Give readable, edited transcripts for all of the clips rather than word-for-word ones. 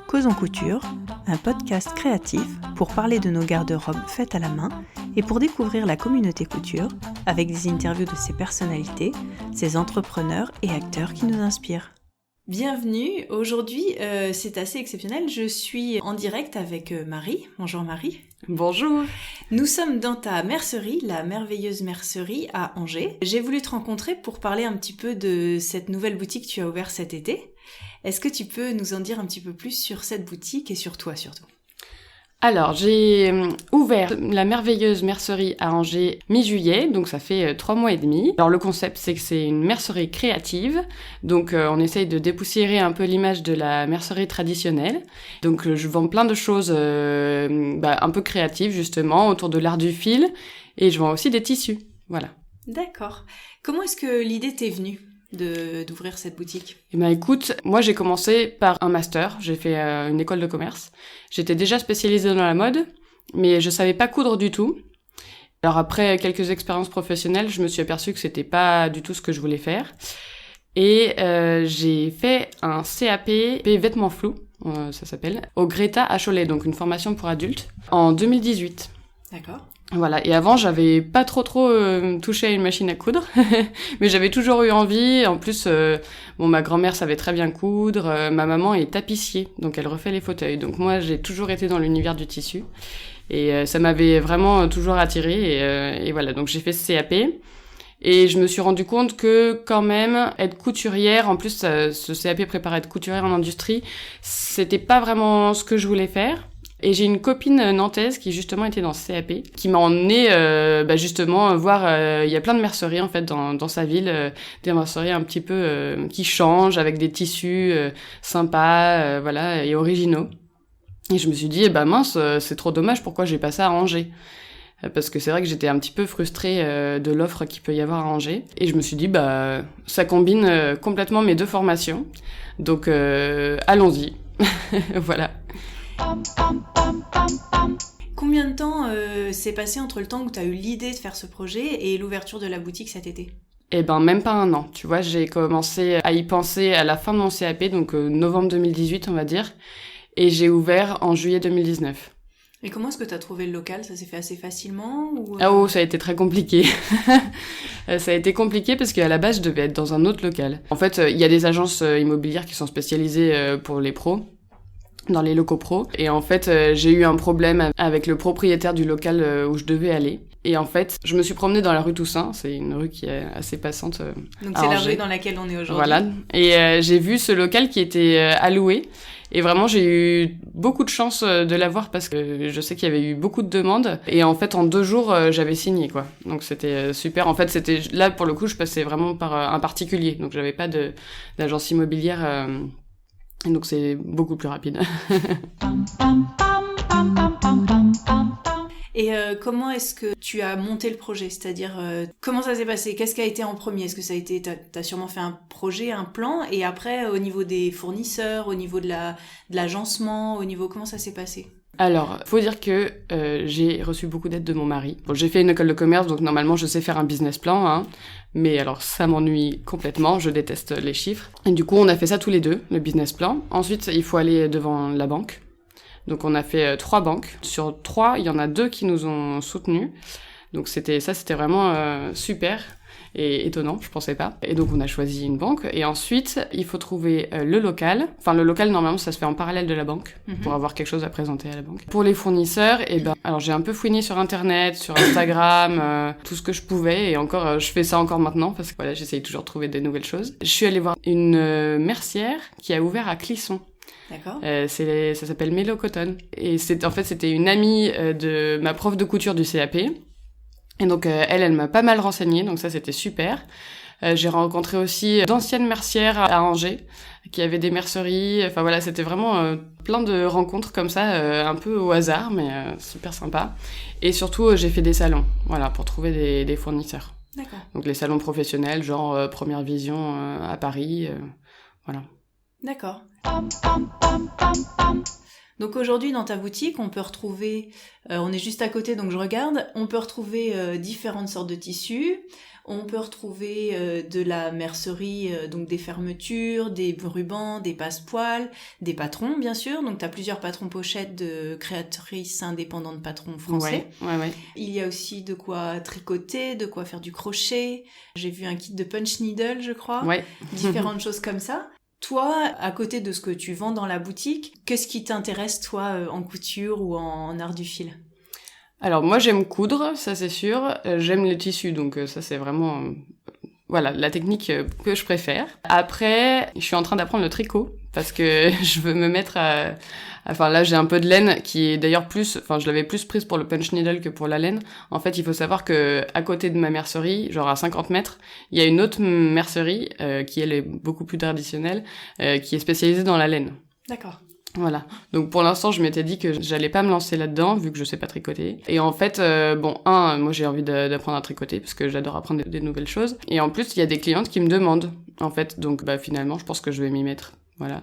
Causons Couture, un podcast créatif pour parler de nos garde-robes faites à la main et pour découvrir la communauté couture avec des interviews de ses personnalités, ses entrepreneurs et acteurs qui nous inspirent. Bienvenue, aujourd'hui c'est assez exceptionnel, je suis en direct avec Marie. Bonjour Marie. Bonjour. Nous sommes dans ta mercerie, la merveilleuse mercerie à Angers. J'ai voulu te rencontrer pour parler un petit peu de cette nouvelle boutique que tu as ouverte cet été. Est-ce que tu peux nous en dire un petit peu plus sur cette boutique et sur toi surtout ? Alors, j'ai ouvert la merveilleuse mercerie à Angers mi-juillet, donc ça fait 3 mois et demi. Alors le concept, c'est que c'est une mercerie créative, donc on essaye de dépoussiérer un peu l'image de la mercerie traditionnelle. Donc je vends plein de choses un peu créatives justement, autour de l'art du fil, et je vends aussi des tissus, voilà. D'accord. Comment est-ce que l'idée t'est venue d'ouvrir cette boutique? Eh ben écoute, moi j'ai commencé par un master, j'ai fait une école de commerce. J'étais déjà spécialisée dans la mode, mais je savais pas coudre du tout. Alors après quelques expériences professionnelles, je me suis aperçue que c'était pas du tout ce que je voulais faire. Et j'ai fait un CAP vêtements flous, ça s'appelle, au Greta à Cholet, donc une formation pour adultes, en 2018. D'accord. Voilà, et avant j'avais pas trop touché à une machine à coudre, mais j'avais toujours eu envie. En plus, ma grand-mère savait très bien coudre, ma maman est tapissier, donc elle refait les fauteuils. Donc moi j'ai toujours été dans l'univers du tissu, et ça m'avait vraiment toujours attirée, et voilà, donc j'ai fait ce CAP. Et je me suis rendu compte que quand même être couturière, en plus ce CAP prépare à être couturière en industrie, c'était pas vraiment ce que je voulais faire. Et j'ai une copine nantaise qui justement était dans ce CAP, qui m'a emmenée justement voir, il y a plein de merceries en fait dans sa ville, des merceries un petit peu qui changent avec des tissus sympas, voilà, et originaux. Et je me suis dit mince, c'est trop dommage, pourquoi j'ai pas ça à Angers ? Parce que c'est vrai que j'étais un petit peu frustrée de l'offre qu'il peut y avoir à Angers. Et je me suis dit ça combine complètement mes deux formations. Donc allons-y. Voilà. Combien de temps s'est passé entre le temps où tu as eu l'idée de faire ce projet et l'ouverture de la boutique cet été ? Même pas un an. Tu vois, j'ai commencé à y penser à la fin de mon CAP, donc novembre 2018, on va dire. Et j'ai ouvert en juillet 2019. Et comment est-ce que tu as trouvé le local ? Ça s'est fait assez facilement ou... ça a été très compliqué. Ça a été compliqué parce qu'à la base, je devais être dans un autre local. En fait, il y a des agences immobilières qui sont spécialisées pour les pros, dans les locaux pros. Et en fait, j'ai eu un problème avec le propriétaire du local où je devais aller. Et en fait, je me suis promenée dans la rue Toussaint, c'est une rue qui est assez passante Donc c'est la rue dans laquelle on est aujourd'hui. Voilà. Et j'ai vu ce local qui était à louer. Et vraiment, j'ai eu beaucoup de chance de l'avoir parce que je sais qu'il y avait eu beaucoup de demandes. Et en fait, en 2 jours, j'avais signé, quoi. Donc c'était super. En fait, c'était là, pour le coup, je passais vraiment par un particulier. Donc j'avais pas d'agence immobilière... Donc c'est beaucoup plus rapide. Et comment est-ce que tu as monté le projet ? C'est-à-dire, comment ça s'est passé ? Qu'est-ce qui a été en premier ? Est-ce que ça a été... T'as sûrement fait un projet, un plan, et après, au niveau des fournisseurs, au niveau de l'agencement, au niveau... Comment ça s'est passé ? Alors, faut dire que j'ai reçu beaucoup d'aide de mon mari. Bon, j'ai fait une école de commerce, donc normalement je sais faire un business plan, hein. Mais alors ça m'ennuie complètement, je déteste les chiffres. Et du coup, on a fait ça tous les deux, le business plan. Ensuite, il faut aller devant la banque. Donc on a fait 3 banques. Sur 3, il y en a 2 qui nous ont soutenus. Donc c'était vraiment super et étonnant, je pensais pas. Et donc on a choisi une banque. Et ensuite, il faut trouver le local. Enfin, le local, normalement, ça se fait en parallèle de la banque, pour avoir quelque chose à présenter à la banque. Pour les fournisseurs, alors j'ai un peu fouiné sur Internet, sur Instagram, tout ce que je pouvais. Et encore, je fais ça encore maintenant, parce que voilà, j'essaye toujours de trouver des nouvelles choses. Je suis allée voir une mercière qui a ouvert à Clisson. D'accord. Ça s'appelle Mélo Cotton. Et c'était une amie de ma prof de couture du CAP. Et donc elle m'a pas mal renseignée, donc ça c'était super. J'ai rencontré aussi d'anciennes mercières à Angers qui avaient des merceries. Enfin voilà, c'était vraiment plein de rencontres comme ça, un peu au hasard, mais super sympa. Et surtout, j'ai fait des salons, voilà, pour trouver des fournisseurs. D'accord. Donc les salons professionnels, genre Première Vision à Paris, voilà. D'accord. Donc aujourd'hui dans ta boutique, on peut retrouver, on est juste à côté donc je regarde, on peut retrouver différentes sortes de tissus, on peut retrouver de la mercerie, donc des fermetures, des rubans, des passepoils, des patrons bien sûr, donc tu as plusieurs patrons pochettes de créatrices indépendantes patrons français. Ouais. Il y a aussi de quoi tricoter, de quoi faire du crochet, j'ai vu un kit de punch needle je crois, différentes choses comme ça. Toi, à côté de ce que tu vends dans la boutique, qu'est-ce qui t'intéresse, toi, en couture ou en art du fil ? Alors, moi, j'aime coudre, ça c'est sûr. J'aime les tissus, donc ça c'est vraiment... voilà, la technique que je préfère. Après, je suis en train d'apprendre le tricot, parce que je veux me mettre à... Enfin, là, j'ai un peu de laine qui est d'ailleurs plus... Enfin, je l'avais plus prise pour le punch needle que pour la laine. En fait, il faut savoir que à côté de ma mercerie, genre à 50 mètres, il y a une autre mercerie qui, elle, est beaucoup plus traditionnelle, qui est spécialisée dans la laine. D'accord. Voilà. Donc, pour l'instant, je m'étais dit que j'allais pas me lancer là-dedans, vu que je sais pas tricoter. Et en fait, moi, j'ai envie d'apprendre à tricoter, parce que j'adore apprendre des nouvelles choses. Et en plus, il y a des clientes qui me demandent, en fait. Donc, finalement, je pense que je vais m'y mettre. Voilà.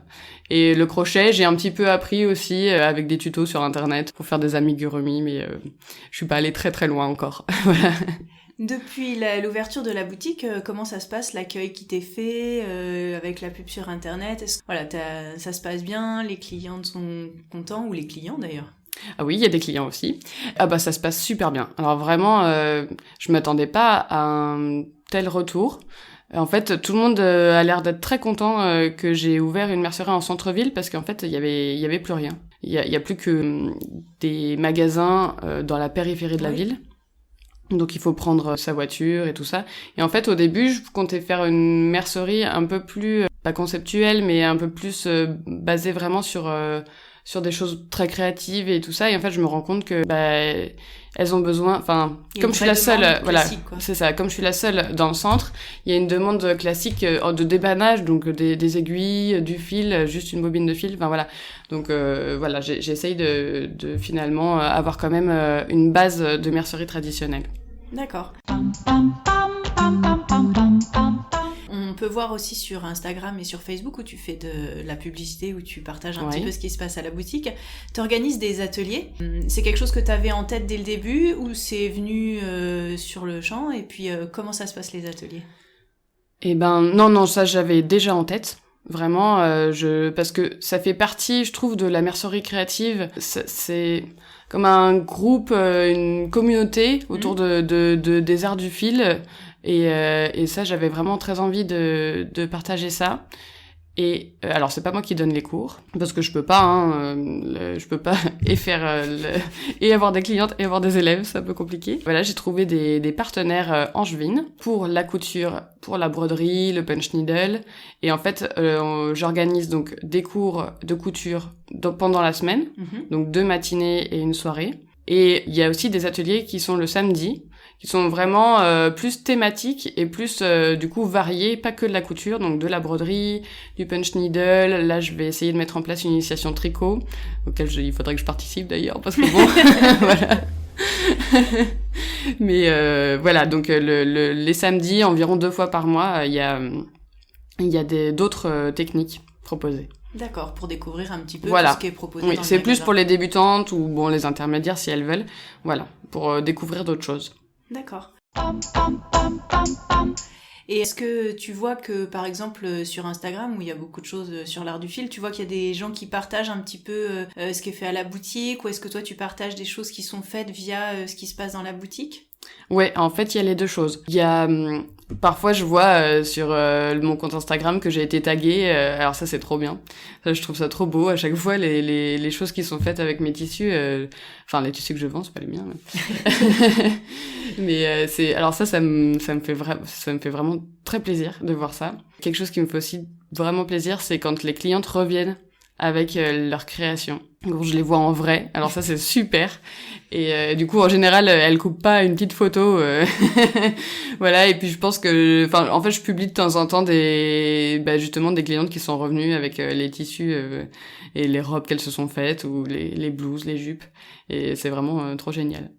Et le crochet, j'ai un petit peu appris aussi avec des tutos sur internet pour faire des amigurumi, mais je suis pas allée très très loin encore. Voilà. Depuis l'ouverture de la boutique, comment ça se passe, l'accueil qui t'est fait avec la pub sur internet? Voilà, ça se passe bien, les clientes sont contents, ou les clients d'ailleurs? Ah oui, il y a des clients aussi. Ah bah ça se passe super bien. Alors vraiment, je m'attendais pas à un tel retour. En fait, tout le monde a l'air d'être très content que j'ai ouvert une mercerie en centre-ville, parce qu'en fait, il y avait plus rien. Il y a plus que des magasins dans la périphérie de la ville. Donc il faut prendre sa voiture et tout ça. Et en fait, au début, je comptais faire une mercerie un peu plus, pas conceptuelle, mais un peu plus basée vraiment sur des choses très créatives et tout ça. Et en fait, je me rends compte que elles ont besoin, enfin, comme je suis la seule, voilà, c'est ça, comme je suis la seule dans le centre, il y a une demande classique de débannage, donc des aiguilles, du fil, juste une bobine de fil, enfin voilà. Donc voilà, j'essaye de finalement avoir quand même une base de mercerie traditionnelle. D'accord. On peut voir aussi sur Instagram et sur Facebook où tu fais de la publicité, où tu partages un petit peu ce qui se passe à la boutique. Tu organises des ateliers. C'est quelque chose que tu avais en tête dès le début, ou c'est venu sur le champ? Et puis comment ça se passe, les ateliers? Non, ça j'avais déjà en tête. Vraiment, parce que ça fait partie, je trouve, de la mercerie créative. C'est comme un groupe, une communauté autour des arts du fil. Et ça, j'avais vraiment très envie de partager ça. Et alors, c'est pas moi qui donne les cours, parce que je peux pas, je peux pas et faire et avoir des clientes et avoir des élèves, c'est un peu compliqué. Voilà, j'ai trouvé des partenaires angevines pour la couture, pour la broderie, le punch needle. Et en fait, j'organise donc des cours de couture pendant la semaine, donc 2 matinées et une soirée. Et il y a aussi des ateliers qui sont le samedi, qui sont vraiment plus thématiques et plus du coup variés, pas que de la couture, donc de la broderie, du punch needle. Là, je vais essayer de mettre en place une initiation tricot, auquel il faudrait que je participe d'ailleurs, parce que bon, voilà. Mais voilà, donc les samedis, environ 2 fois par mois, il y a d'autres techniques proposées. D'accord, pour découvrir un petit peu tout ce qui est proposé. Oui, c'est plus pour les débutantes ou les intermédiaires si elles veulent. Voilà, pour découvrir d'autres choses. D'accord. Et est-ce que tu vois que, par exemple, sur Instagram, où il y a beaucoup de choses sur l'art du fil, tu vois qu'il y a des gens qui partagent un petit peu ce qui est fait à la boutique, ou est-ce que toi tu partages des choses qui sont faites via ce qui se passe dans la boutique? Ouais, en fait, il y a les deux choses. Il y a parfois je vois sur mon compte Instagram que j'ai été taguée. Alors ça, c'est trop bien. Ça, je trouve ça trop beau. À chaque fois, les choses qui sont faites avec mes tissus, enfin les tissus que je vends, c'est pas les miens. Mais ça me fait vraiment très plaisir de voir ça. Quelque chose qui me fait aussi vraiment plaisir, c'est quand les clientes reviennent avec leur création. Quand je les vois en vrai, alors ça c'est super. Et du coup en général elles coupent pas une petite photo, voilà. Et puis je pense que, en fait je publie de temps en temps justement des clientes qui sont revenues avec les tissus et les robes qu'elles se sont faites, ou les blouses, les jupes. Et c'est vraiment trop génial.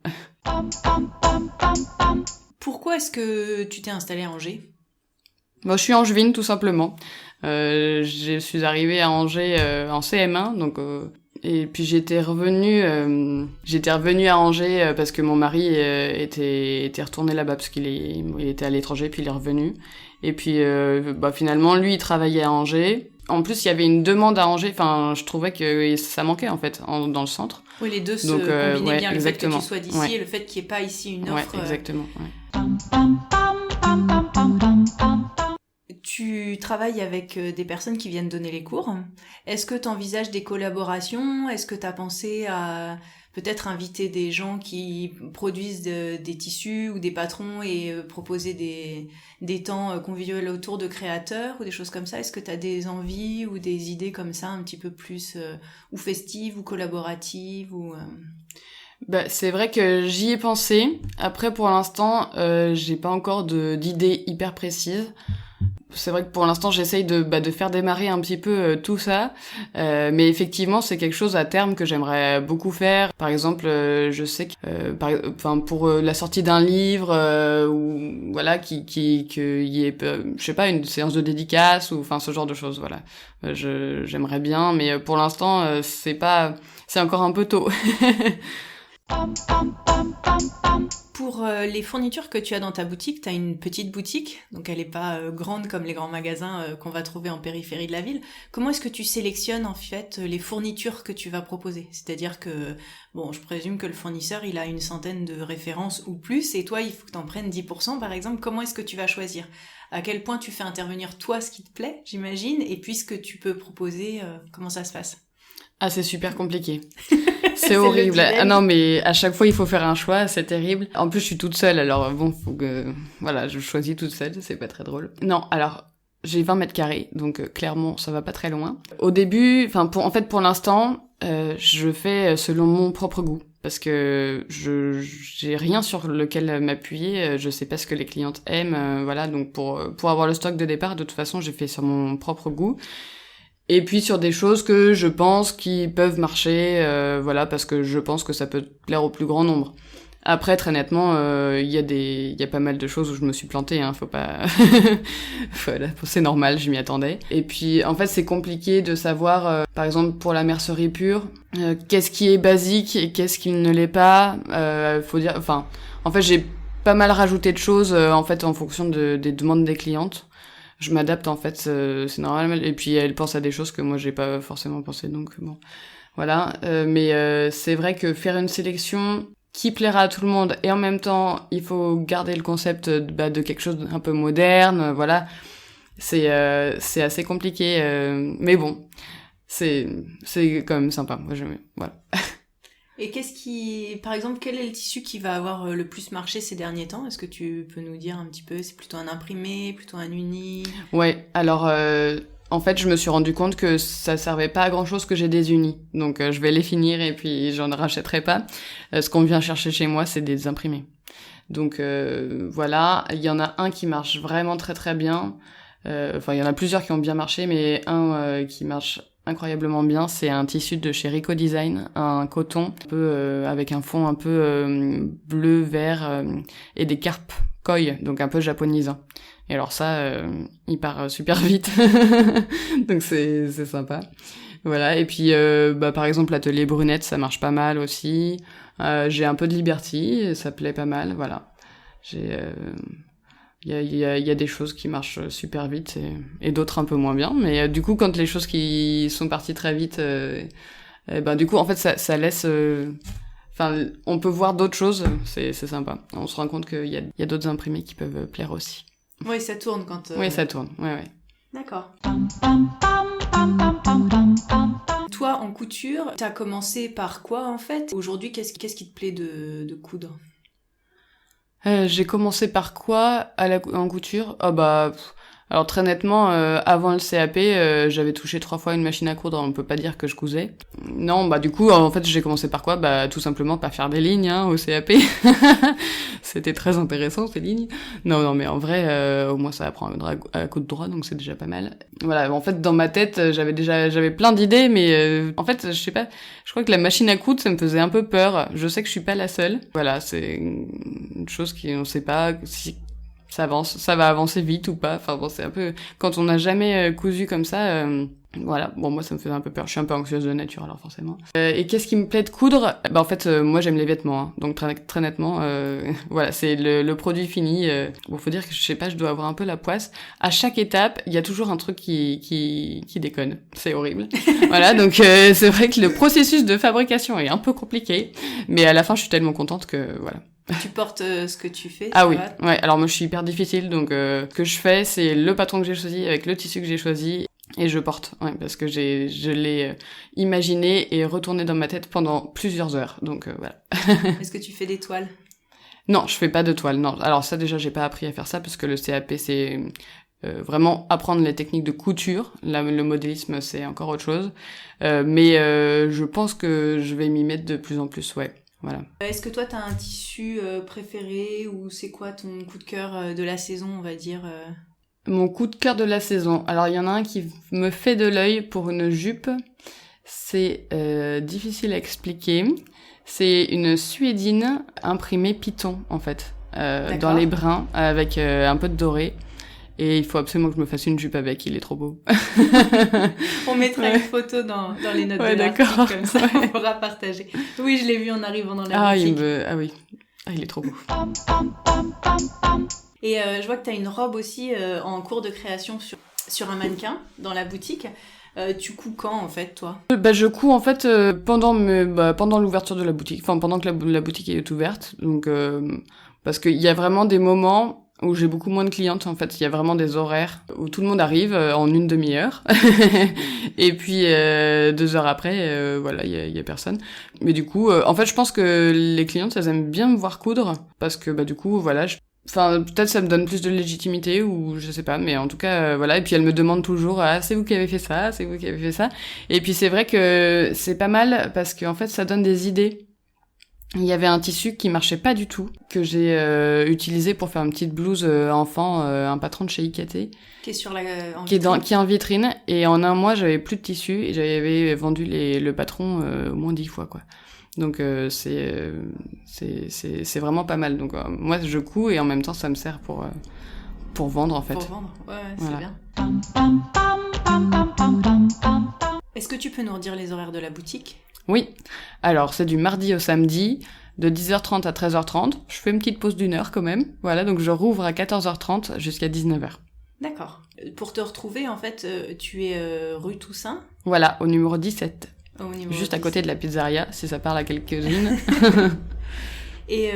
Pourquoi est-ce que tu t'es installée à Angers? Moi je suis angevine tout simplement. Je suis arrivée à Angers en CM1, donc Et puis j'étais revenue à Angers parce que mon mari était retourné là-bas parce qu'il était à l'étranger, puis il est revenu. Et puis finalement, lui, il travaillait à Angers. En plus, il y avait une demande à Angers. Enfin, je trouvais que ça manquait en fait dans le centre. Oui, les deux se combinaient bien. Le exactement. fait que tu sois d'ici et le fait qu'il n'y ait pas ici une offre. Ouais, exactement. Ouais. Tu travailles avec des personnes qui viennent donner les cours. Est-ce que tu envisages des collaborations ? Est-ce que tu as pensé à peut-être inviter des gens qui produisent des tissus ou des patrons et proposer des temps conviviaux autour de créateurs ou des choses comme ça ? Est-ce que tu as des envies ou des idées comme ça un petit peu plus ou festives ou collaboratives ou c'est vrai que j'y ai pensé. Après, pour l'instant, j'ai pas encore d'idées hyper précises. C'est vrai que pour l'instant, j'essaye de faire démarrer un petit peu tout ça. Mais effectivement, c'est quelque chose à terme que j'aimerais beaucoup faire. Par exemple, je sais que pour la sortie d'un livre ou voilà qu'il y ait je sais pas, une séance de dédicace ou enfin ce genre de choses, voilà. J'aimerais bien, mais pour l'instant, c'est encore un peu tôt. Pour les fournitures que tu as dans ta boutique, tu as une petite boutique, donc elle n'est pas grande comme les grands magasins qu'on va trouver en périphérie de la ville. Comment est-ce que tu sélectionnes en fait les fournitures que tu vas proposer ? C'est-à-dire que, je présume que le fournisseur, il a une centaine de références ou plus, et toi, il faut que tu en prennes 10% par exemple. Comment est-ce que tu vas choisir ? À quel point tu fais intervenir toi ce qui te plaît, j'imagine, et puis ce que tu peux proposer, comment ça se passe ? Ah, c'est super compliqué. C'est horrible. Ah non, mais à chaque fois, il faut faire un choix, c'est terrible. En plus, je suis toute seule, alors faut que... Voilà, je choisis toute seule, c'est pas très drôle. Non, alors, j'ai 20 mètres carrés, donc clairement, ça va pas très loin. Au début, pour l'instant, je fais selon mon propre goût. Parce que j'ai rien sur lequel m'appuyer, je sais pas ce que les clientes aiment, voilà. Donc pour avoir le stock de départ, de toute façon, j'ai fait sur mon propre goût. Et puis sur des choses que je pense qui peuvent marcher, voilà, parce que je pense que ça peut plaire au plus grand nombre. Après, très nettement, il y a pas mal de choses où je me suis plantée, hein, faut pas... Voilà, c'est normal, je m'y attendais. Et puis, en fait, c'est compliqué de savoir, par exemple, pour la mercerie pure, qu'est-ce qui est basique et qu'est-ce qui ne l'est pas. Faut dire... en fait, j'ai pas mal rajouté de choses, en fonction des demandes des clientes. Je m'adapte, en fait, c'est normal. Et puis, elle pense à des choses que moi, j'ai pas forcément pensé, donc bon... Voilà, mais c'est vrai que faire une sélection qui plaira à tout le monde et en même temps il faut garder le concept de quelque chose d'un peu moderne, voilà, c'est assez compliqué, mais bon, c'est quand même sympa, moi j'aime, voilà. Et par exemple, quel est le tissu qui va avoir le plus marché ces derniers temps ? Est-ce que tu peux nous dire un petit peu, c'est plutôt un imprimé, plutôt un uni ? Ouais, alors en fait, je me suis rendu compte que ça servait pas à grand chose que j'ai des unis. Donc, je vais les finir et puis j'en rachèterai pas. Ce qu'on vient chercher chez moi, c'est des imprimés. Donc, voilà. Il y en a un qui marche vraiment très très bien. Il y en a plusieurs qui ont bien marché, mais un qui marche incroyablement bien, c'est un tissu de chez Rico Design, un coton, un peu, avec un fond un peu bleu, vert, et des carpes koi, donc un peu japonisant. Et alors ça, il part super vite, donc c'est sympa. Voilà, et puis par exemple l'atelier brunette, ça marche pas mal aussi. J'ai un peu de Liberty, ça plaît pas mal, voilà. Il y a des choses qui marchent super vite et d'autres un peu moins bien, mais du coup quand les choses qui sont parties très vite, du coup en fait ça laisse... on peut voir d'autres choses, c'est sympa. On se rend compte qu'il y a d'autres imprimés qui peuvent plaire aussi. Oui, ça tourne quand... Oui, ça tourne, ouais. D'accord. Toi, en couture, t'as commencé par quoi, en fait ? Aujourd'hui, qu'est-ce qui te plaît de coudre ? J'ai commencé par quoi en couture ? Alors très nettement, avant le CAP, j'avais touché 3 fois une machine à coudre, on peut pas dire que je cousais. Non, du coup, en fait, j'ai commencé par quoi ? Tout simplement par faire des lignes, au CAP. C'était très intéressant, ces lignes. Non, mais en vrai, au moins ça apprend à coudre droit, donc c'est déjà pas mal. Voilà, en fait, dans ma tête, j'avais plein d'idées, mais en fait, je sais pas, je crois que la machine à coudre, ça me faisait un peu peur. Je sais que je suis pas la seule. Voilà, c'est une chose on sait pas si ça va avancer vite ou pas. C'est un peu... Quand on n'a jamais cousu comme ça, Voilà, bon moi ça me faisait un peu peur, je suis un peu anxieuse de nature alors forcément. Et qu'est-ce qui me plaît de coudre ? En fait moi j'aime les vêtements, hein. Donc très nettement, voilà c'est le produit fini. Bon faut dire que je sais pas, je dois avoir un peu la poisse. À chaque étape il y a toujours un truc qui déconne, c'est horrible. Voilà donc c'est vrai que le processus de fabrication est un peu compliqué, mais à la fin je suis tellement contente que voilà. Tu portes ce que tu fais. Ah oui, ouais. Alors moi je suis hyper difficile, donc ce que je fais c'est le patron que j'ai choisi avec le tissu que j'ai choisi. Et je porte, ouais, parce que je l'ai imaginé et retourné dans ma tête pendant plusieurs heures, donc voilà. Est-ce que tu fais des toiles ? Non, je fais pas de toile, non. Alors ça déjà, j'ai pas appris à faire ça, parce que le CAP, c'est vraiment apprendre les techniques de couture. Là, le modélisme, c'est encore autre chose. Mais je pense que je vais m'y mettre de plus en plus, ouais. Voilà. Est-ce que toi, t'as un tissu préféré, ou c'est quoi ton coup de cœur de la saison, on va dire Mon coup de cœur de la saison. Alors, il y en a un qui me fait de l'œil pour une jupe. C'est difficile à expliquer. C'est une suédine imprimée Python, en fait. Dans les brins, avec un peu de doré. Et il faut absolument que je me fasse une jupe avec, il est trop beau. On mettra une photo dans les notes de l'article, comme ça on pourra partager. Oui, je l'ai vu en arrivant dans la boutique. Ah oui, il est trop beau. Et je vois que tu as une robe aussi en cours de création sur un mannequin dans la boutique. Tu couds quand en fait, toi ? Je couds en fait pendant l'ouverture de la boutique, enfin pendant que la boutique est ouverte. Donc parce qu'il y a vraiment des moments où j'ai beaucoup moins de clientes. En fait, il y a vraiment des horaires où tout le monde arrive en une demi-heure et puis 2 heures après, voilà, il y a personne. Mais du coup, en fait, je pense que les clientes, elles aiment bien me voir coudre parce que du coup, voilà. Enfin, peut-être ça me donne plus de légitimité ou je sais pas, mais en tout cas, voilà. Et puis elle me demande toujours, ah, c'est vous qui avez fait ça, c'est vous qui avez fait ça. Et puis c'est vrai que c'est pas mal parce qu'en fait, ça donne des idées. Il y avait un tissu qui marchait pas du tout, que j'ai utilisé pour faire une petite blouse enfant, un patron de chez Ikaté. Qui est sur qui est en vitrine. Et en un mois, j'avais plus de tissu et j'avais vendu le patron au moins 10 fois, quoi. Donc c'est vraiment pas mal. Donc moi je couds et en même temps ça me sert pour vendre en fait. Pour vendre, ouais, voilà. C'est bien. Est-ce que tu peux nous redire les horaires de la boutique ? Oui. Alors c'est du mardi au samedi de 10h30 à 13h30. Je fais une petite pause d'1 heure quand même. Voilà, donc je rouvre à 14h30 jusqu'à 19h. D'accord. Pour te retrouver en fait, tu es rue Toussaint ? Voilà, au numéro 17. Juste à côté de la pizzeria, si ça parle à quelques-unes. Et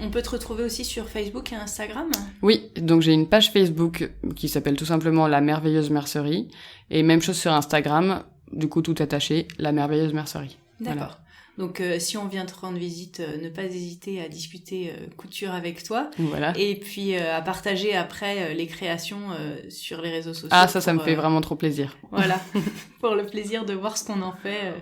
on peut te retrouver aussi sur Facebook et Instagram ? Oui, donc j'ai une page Facebook qui s'appelle tout simplement La Merveilleuse Mercerie. Et même chose sur Instagram, du coup tout attaché, La Merveilleuse Mercerie. D'accord. Voilà. Donc si on vient te rendre visite, ne pas hésiter à discuter couture avec toi. Voilà. Et puis à partager après les créations sur les réseaux sociaux. Ah ça me fait vraiment trop plaisir. Voilà, pour le plaisir de voir ce qu'on en fait,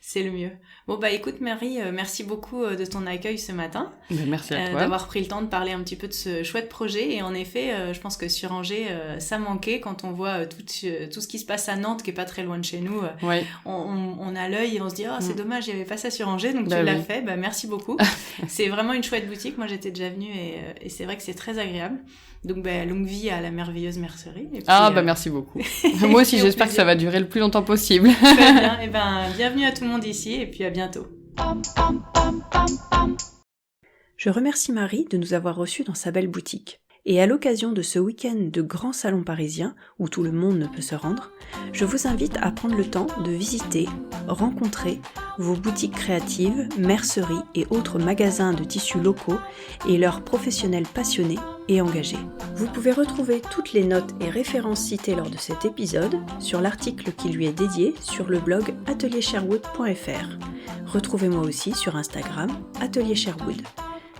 c'est le mieux. Bon écoute Marie, merci beaucoup de ton accueil ce matin. Merci à toi. D'avoir pris le temps de parler un petit peu de ce chouette projet. Et en effet, je pense que sur Angers, ça manquait quand on voit tout ce qui se passe à Nantes, qui est pas très loin de chez nous. Ouais. On a l'œil et on se dit c'est dommage, il n'y avait pas ça sur Angers, donc tu l'as fait. Merci beaucoup. C'est vraiment une chouette boutique. Moi j'étais déjà venue et c'est vrai que c'est très agréable. Donc longue vie à la merveilleuse mercerie. Et puis, merci beaucoup. Moi aussi j'espère que ça va durer le plus longtemps possible. Très bien. Et bienvenue à tout le monde ici et puis à bientôt. Je remercie Marie de nous avoir reçus dans sa belle boutique. Et à l'occasion de ce week-end de grand salon parisien, où tout le monde ne peut se rendre, je vous invite à prendre le temps de visiter, rencontrer vos boutiques créatives, merceries et autres magasins de tissus locaux et leurs professionnels passionnés et engagés. Vous pouvez retrouver toutes les notes et références citées lors de cet épisode sur l'article qui lui est dédié sur le blog ateliersherwood.fr. Retrouvez-moi aussi sur Instagram, Atelier Sherwood.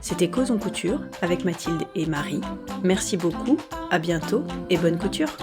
C'était Causons Couture avec Mathilde et Marie. Merci beaucoup, à bientôt et bonne couture.